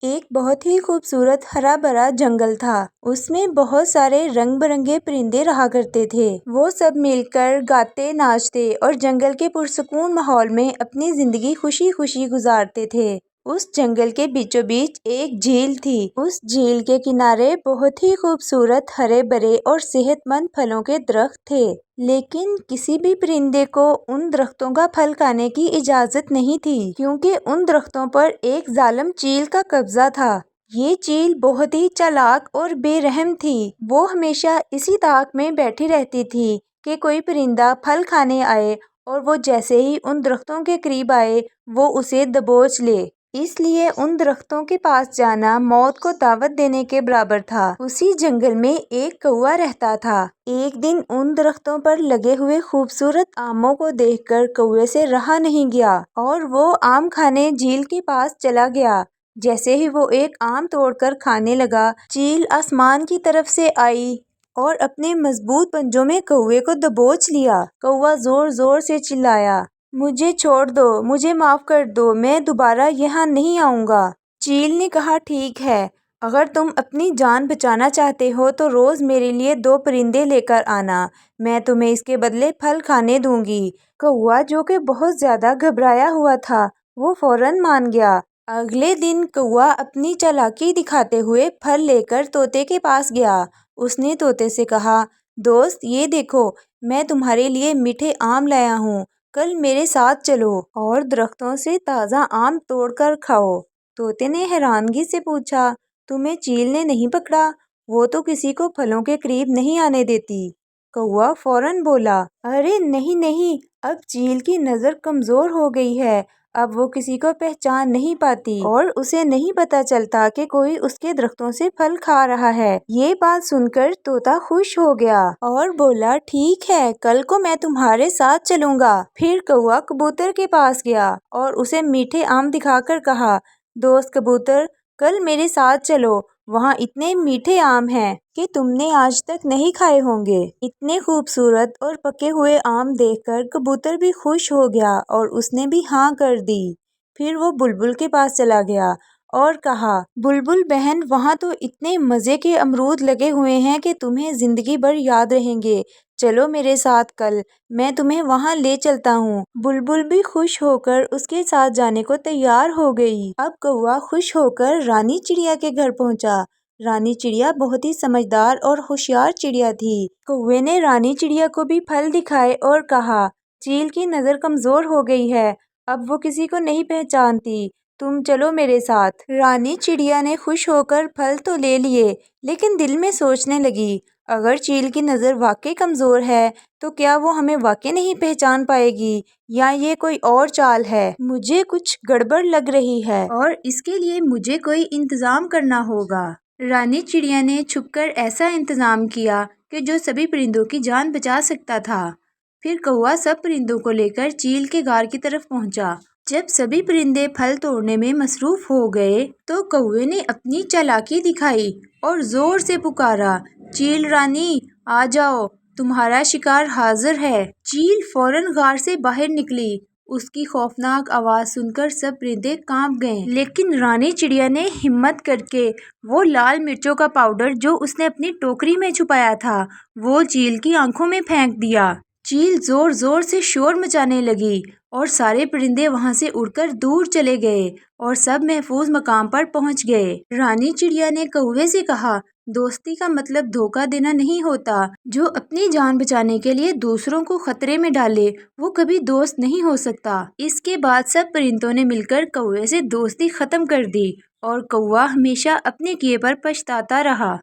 ایک بہت ہی خوبصورت ہرا بھرا جنگل تھا۔ اس میں بہت سارے رنگ برنگے پرندے رہا کرتے تھے۔ وہ سب مل کر گاتے ناچتے اور جنگل کے پرسکون ماحول میں اپنی زندگی خوشی خوشی گزارتے تھے۔ اس جنگل کے بیچوں بیچ ایک جھیل تھی۔ اس جھیل کے کنارے بہت ہی خوبصورت ہرے بھرے اور صحت مند پھلوں کے درخت تھے، لیکن کسی بھی پرندے کو ان درختوں کا پھل کھانے کی اجازت نہیں تھی، کیونکہ ان درختوں پر ایک ظالم چیل کا قبضہ تھا۔ یہ چیل بہت ہی چالاک اور بے رحم تھی۔ وہ ہمیشہ اسی تاک میں بیٹھی رہتی تھی کہ کوئی پرندہ پھل کھانے آئے اور وہ جیسے ہی ان درختوں کے قریب آئے وہ اسے دبوچ لے۔ اس لیے ان درختوں کے پاس جانا موت کو دعوت دینے کے برابر تھا۔ اسی جنگل میں ایک کوا رہتا تھا۔ ایک دن ان درختوں پر لگے ہوئے خوبصورت آموں کو دیکھ کر کوے سے رہا نہیں گیا اور وہ آم کھانے جھیل کے پاس چلا گیا۔ جیسے ہی وہ ایک آم توڑ کر کھانے لگا، چیل آسمان کی طرف سے آئی اور اپنے مضبوط پنجوں میں کوے کو دبوچ لیا۔ کوا زور زور سے چلایا، مجھے چھوڑ دو، مجھے معاف کر دو، میں دوبارہ یہاں نہیں آؤں گا۔ چیل نے کہا، ٹھیک ہے، اگر تم اپنی جان بچانا چاہتے ہو تو روز میرے لیے 2 پرندے لے کر آنا، میں تمہیں اس کے بدلے پھل کھانے دوں گی۔ کوا جو کہ بہت زیادہ گھبرایا ہوا تھا، وہ فوراً مان گیا۔ اگلے دن کوا اپنی چالاکی دکھاتے ہوئے پھل لے کر طوطے کے پاس گیا۔ اس نے طوطے سے کہا، دوست، یہ دیکھو، میں تمہارے لیے میٹھے آم لایا ہوں، کل میرے ساتھ چلو اور درختوں سے تازہ آم توڑ کر کھاؤ۔ طوطے نے حیرانگی سے پوچھا، تمہیں چیل نے نہیں پکڑا؟ وہ تو کسی کو پھلوں کے قریب نہیں آنے دیتی۔ کوا فوراً بولا، ارے نہیں نہیں، اب چیل کی نظر کمزور ہو گئی ہے، اب وہ کسی کو پہچان نہیں پاتی اور اسے نہیں پتہ چلتا کہ کوئی اس کے درختوں سے پھل کھا رہا ہے۔ یہ بات سن کر طوطا خوش ہو گیا اور بولا، ٹھیک ہے، کل کو میں تمہارے ساتھ چلوں گا۔ پھر کوا کبوتر کے پاس گیا اور اسے میٹھے آم دکھا کر کہا، دوست کبوتر، کل میرے ساتھ چلو، وہاں اتنے میٹھے آم ہیں کہ تم نے آج تک نہیں کھائے ہوں گے۔ اتنے خوبصورت اور پکے ہوئے آم دیکھ کر کبوتر بھی خوش ہو گیا اور اس نے بھی ہاں کر دی۔ پھر وہ بلبل کے پاس چلا گیا اور کہا، بلبل بہن، وہاں تو اتنے مزے کے امرود لگے ہوئے ہیں کہ تمہیں زندگی بھر یاد رہیں گے، چلو میرے ساتھ کل، میں تمہیں وہاں لے چلتا ہوں۔ بلبل بھی خوش ہو کر اس کے ساتھ جانے کو تیار ہو گئی۔ اب کوا خوش ہو کر رانی چڑیا کے گھر پہنچا۔ رانی چڑیا بہت ہی سمجھدار اور ہوشیار چڑیا تھی۔ کوے نے رانی چڑیا کو بھی پھل دکھائے اور کہا، چیل کی نظر کمزور ہو گئی ہے، اب وہ کسی کو نہیں پہچانتی، تم چلو میرے ساتھ۔ رانی چڑیا نے خوش ہو کر پھل تو لے لیے، لیکن دل میں سوچنے لگی، اگر چیل کی نظر واقعی کمزور ہے تو کیا وہ ہمیں واقعی نہیں پہچان پائے گی، یا یہ کوئی اور چال ہے؟ مجھے کچھ گڑبڑ لگ رہی ہے اور اس کے لیے مجھے کوئی انتظام کرنا ہوگا۔ رانی چڑیا نے چھپ کر ایسا انتظام کیا کہ جو سبھی پرندوں کی جان بچا سکتا تھا۔ پھر کوا سب پرندوں کو لے کر چیل کے غار کی طرف پہنچا۔ جب سبھی پرندے پھل توڑنے میں مصروف ہو گئے تو کوے نے اپنی چالاکی دکھائی اور زور سے پکارا، چیل رانی، آ جاؤ، تمہارا شکار حاضر ہے۔ چیل فوراً غار سے باہر نکلی۔ اس کی خوفناک آواز سن کر سب پرندے کانپ گئے، لیکن رانی چڑیا نے ہمت کر کے وہ لال مرچوں کا پاؤڈر جو اس نے اپنی ٹوکری میں چھپایا تھا، وہ چیل کی آنکھوں میں پھینک دیا۔ چیل زور زور سے شور مچانے لگی اور سارے پرندے وہاں سے اڑ کر دور چلے گئے اور سب محفوظ مقام پر پہنچ گئے۔ رانی چڑیا نے کوے سے کہا، دوستی کا مطلب دھوکہ دینا نہیں ہوتا، جو اپنی جان بچانے کے لیے دوسروں کو خطرے میں ڈالے وہ کبھی دوست نہیں ہو سکتا۔ اس کے بعد سب پرندوں نے مل کر کوے سے دوستی ختم کر دی اور کوا ہمیشہ اپنے کیے پر پچھتاتا رہا۔